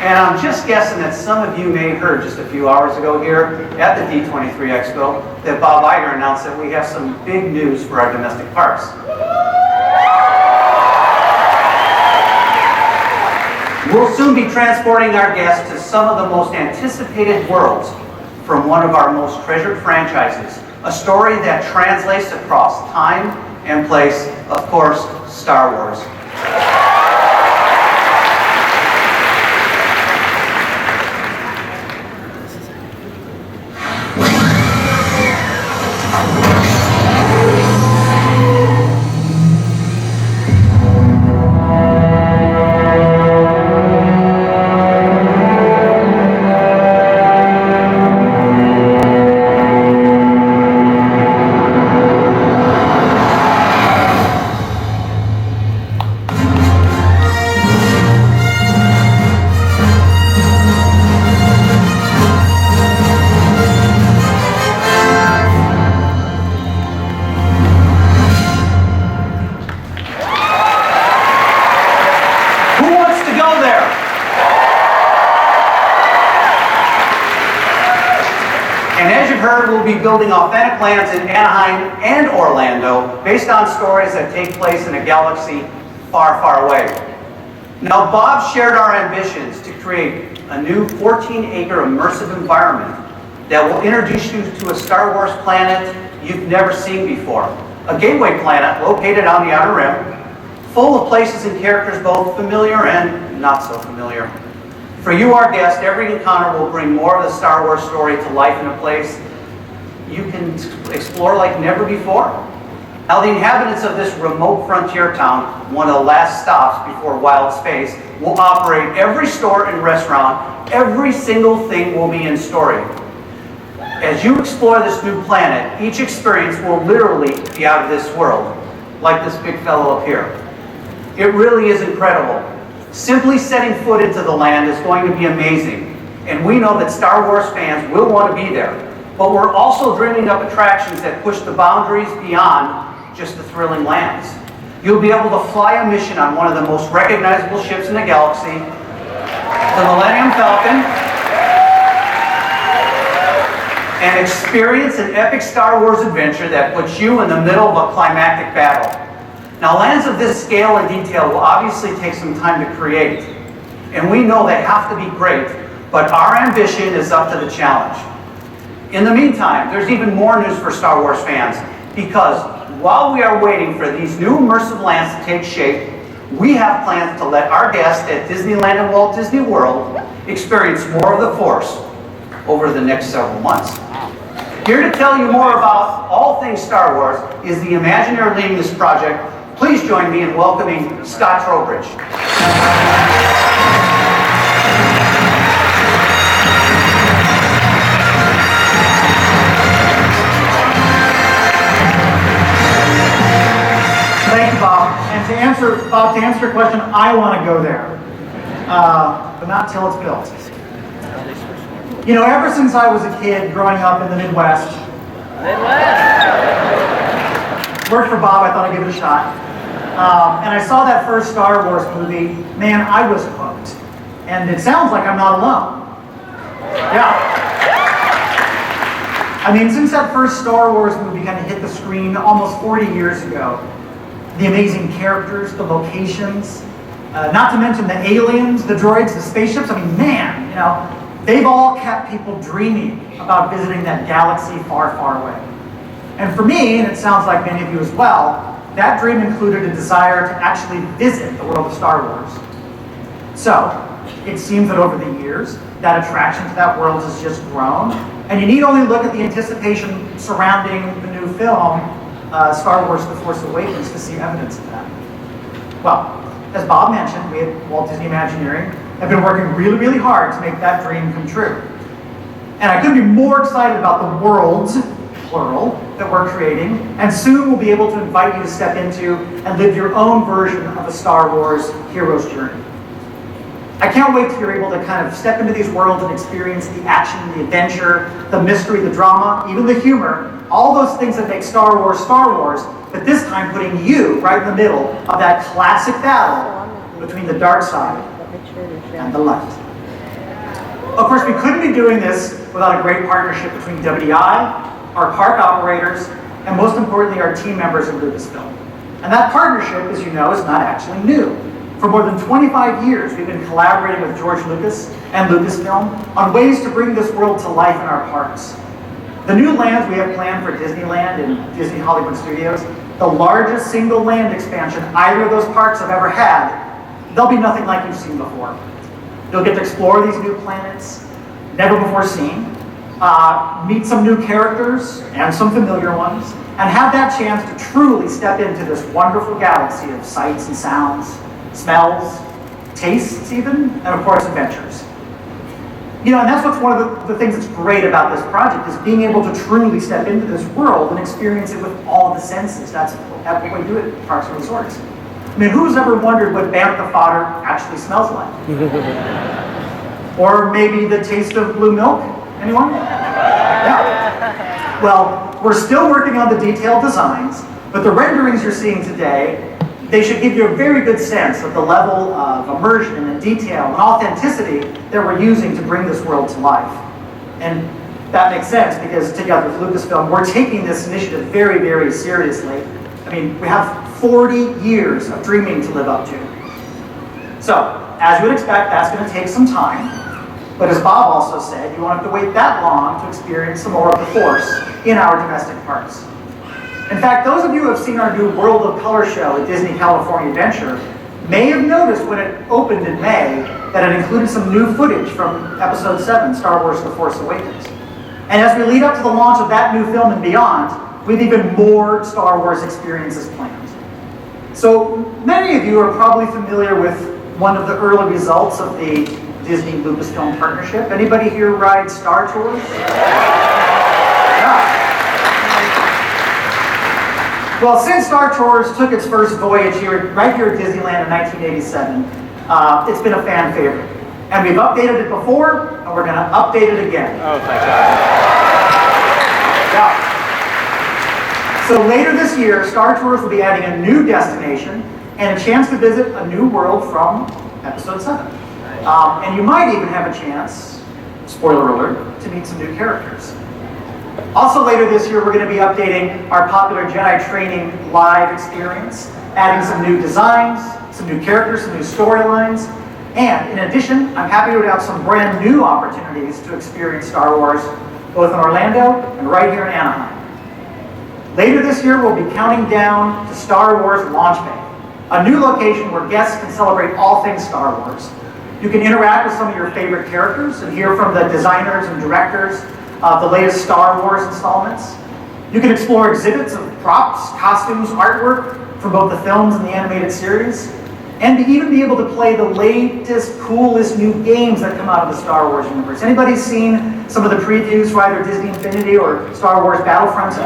And I'm just guessing that some of you may have heard just a few hours ago here at the D23 Expo that Bob Iger announced that we have some big news for our domestic parks. We'll soon be transporting our guests to some of the most anticipated worlds from one of our most treasured franchises, a story that translates across time and place, of course, Star Wars. We'll be building authentic lands in Anaheim and Orlando based on stories that take place in a galaxy far, far away. Now, Bob shared our ambitions to create a new 14-acre immersive environment that will introduce you to a Star Wars planet you've never seen before. A gateway planet located on the Outer Rim, full of places and characters both familiar and not so familiar. For you, our guest, every encounter will bring more of the Star Wars story to life in a place you can explore like never before. Now, the inhabitants of this remote frontier town, one of the last stops before wild space, will operate every store and restaurant. Every single thing will be in story. As you explore this new planet, each experience will literally be out of this world, like this big fellow up here. It really is incredible. Simply setting foot into the land is going to be amazing, and we know that Star Wars fans will want to be there. But we're also dreaming up attractions that push the boundaries beyond just the thrilling lands. You'll be able to fly a mission on one of the most recognizable ships in the galaxy, the Millennium Falcon, and experience an epic Star Wars adventure that puts you in the middle of a climactic battle. Now, lands of this scale and detail will obviously take some time to create, and we know they have to be great, but our ambition is up to the challenge. In the meantime, there's even more news for Star Wars fans, because while we are waiting for these new immersive lands to take shape, we have plans to let our guests at Disneyland and Walt Disney World experience more of the Force over the next several months. Here to tell you more about all things Star Wars is the Imagineer leading this project. Please join me in welcoming Scott Trowbridge. Thank you, Bob. And to answer your question, I want to go there, but not till it's built. You know, ever since I was a kid growing up in the Midwest, worked for Bob, I thought I'd give it a shot. And I saw that first Star Wars movie, man, I was hooked. And it sounds like I'm not alone. Yeah. I mean, since that first Star Wars movie kind of hit the screen almost 40 years ago, the amazing characters, the locations, not to mention the aliens, the droids, the spaceships, I mean, man, you know, they've all kept people dreaming about visiting that galaxy far, far away. And for me, and it sounds like many of you as well, that dream included a desire to actually visit the world of Star Wars. So, it seems that over the years, that attraction to that world has just grown, and you need only look at the anticipation surrounding the new film, Star Wars The Force Awakens, to see evidence of that. Well, as Bob mentioned, we at Walt Disney Imagineering have been working really, really hard to make that dream come true. And I couldn't be more excited about the worlds, plural, that we're creating, and soon we'll be able to invite you to step into and live your own version of a Star Wars hero's journey. I can't wait till you're able to kind of step into these worlds and experience the action, the adventure, the mystery, the drama, even the humor, all those things that make Star Wars, but this time putting you right in the middle of that classic battle between the dark side and the light. Of course, we couldn't be doing this without a great partnership between WDI, our park operators, and most importantly, our team members at Lucasfilm. And that partnership, as you know, is not actually new. For more than 25 years, we've been collaborating with George Lucas and Lucasfilm on ways to bring this world to life in our parks. The new lands we have planned for Disneyland and Disney Hollywood Studios, the largest single land expansion either of those parks have ever had, they'll be nothing like you've seen before. You'll get to explore these new planets, never before seen, meet some new characters and some familiar ones, and have that chance to truly step into this wonderful galaxy of sights and sounds, smells, tastes even, and of course adventures. You know, and that's what's one of the things that's great about this project, is being able to truly step into this world and experience it with all the senses. That's what we do at Parks and Resorts. I mean, who's ever wondered what bantha fodder actually smells like? Or maybe the taste of blue milk? Anyone? Yeah. Well, we're still working on the detailed designs, but the renderings you're seeing today, they should give you a very good sense of the level of immersion and detail and authenticity that we're using to bring this world to life. And that makes sense because together with Lucasfilm, we're taking this initiative very, very seriously. I mean, we have 40 years of dreaming to live up to. So, as you would expect, that's going to take some time. But as Bob also said, you won't have to wait that long to experience some more of the Force in our domestic parks. In fact, those of you who have seen our new World of Color show at Disney California Adventure may have noticed when it opened in May that it included some new footage from Episode 7, Star Wars The Force Awakens. And as we lead up to the launch of that new film and beyond, we have even more Star Wars experiences planned. So many of you are probably familiar with one of the early results of the Disney Lucasfilm partnership. Anybody here ride Star Tours? Yeah. Well, since Star Tours took its first voyage right here at Disneyland in 1987, it's been a fan favorite. And we've updated it before, and we're going to update it again. Oh, thank God. Yeah. So later this year, Star Tours will be adding a new destination and a chance to visit a new world from Episode 7. And you might even have a chance, spoiler alert, to meet some new characters. Also later this year, we're going to be updating our popular Jedi training live experience, adding some new designs, some new characters, some new storylines. And in addition, I'm happy to announce some brand new opportunities to experience Star Wars, both in Orlando and right here in Anaheim. Later this year, we'll be counting down to Star Wars Launch Bay, a new location where guests can celebrate all things Star Wars. You can interact with some of your favorite characters and hear from the designers and directors of the latest Star Wars installments. You can explore exhibits of props, costumes, artwork from both the films and the animated series, and to even be able to play the latest, coolest new games that come out of the Star Wars universe. Anybody seen some of the previews for either Disney Infinity or Star Wars Battlefronts?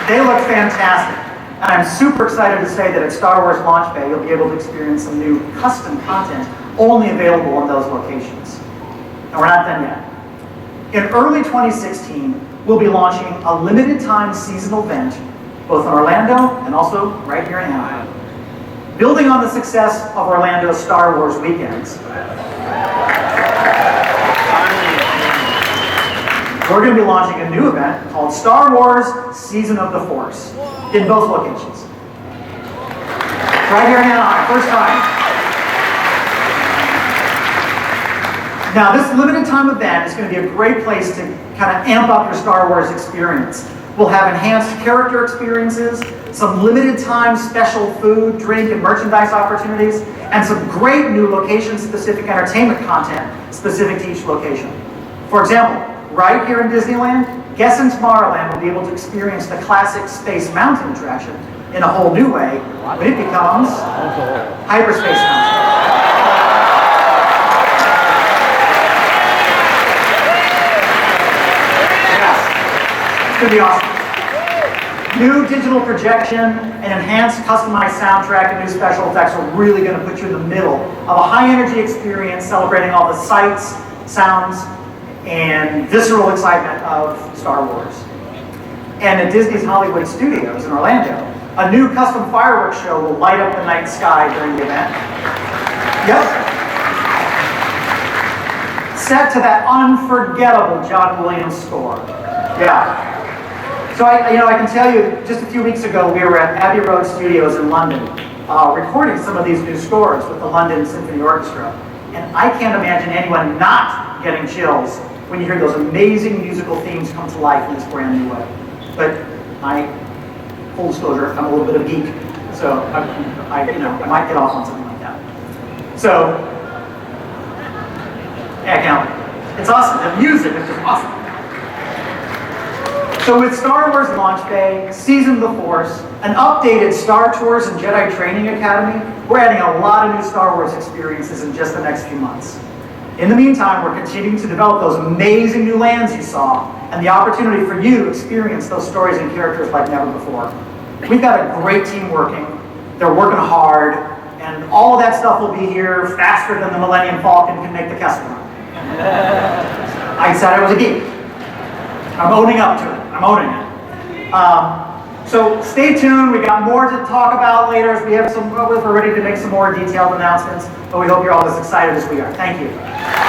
They look fantastic. And I'm super excited to say that at Star Wars Launch Bay, you'll be able to experience some new custom content only available in those locations. And we're not done yet. In early 2016, we'll be launching a limited time seasonal event, both in Orlando and also right here in Anaheim. Building on the success of Orlando's Star Wars weekends, we're going to be launching a new event called Star Wars Season of the Force in both locations. Right here in Anaheim, first time. Now, this limited time event is going to be a great place to kind of amp up your Star Wars experience. We'll have enhanced character experiences, some limited time special food, drink, and merchandise opportunities, and some great new location-specific entertainment content specific to each location. For example, right here in Disneyland, guests in Tomorrowland will be able to experience the classic Space Mountain attraction in a whole new way when it becomes HyperSpace Mountain. It's going to be awesome. New digital projection, an enhanced customized soundtrack, and new special effects are really going to put you in the middle of a high-energy experience celebrating all the sights, sounds, and visceral excitement of Star Wars. And at Disney's Hollywood Studios in Orlando, a new custom fireworks show will light up the night sky during the event. Yep. set to that unforgettable John Williams score. Yeah. So I can tell you, just a few weeks ago, we were at Abbey Road Studios in London, recording some of these new scores with the London Symphony Orchestra. And I can't imagine anyone not getting chills when you hear those amazing musical themes come to life in this brand new way. But full disclosure, I'm a little bit of a geek, so I might get off on something like that. So, it's awesome. The music is just awesome. So with Star Wars Launch Day, Season of the Force, an updated Star Tours and Jedi Training Academy, we're adding a lot of new Star Wars experiences in just the next few months. In the meantime, we're continuing to develop those amazing new lands you saw, and the opportunity for you to experience those stories and characters like never before. We've got a great team working. They're working hard, and all of that stuff will be here faster than the Millennium Falcon can make the Kessel Run. I said I was a geek. I'm owning up to it. I'm owning it. So stay tuned. We got more to talk about later as we're ready to make some more detailed announcements, but we hope you're all as excited as we are. Thank you.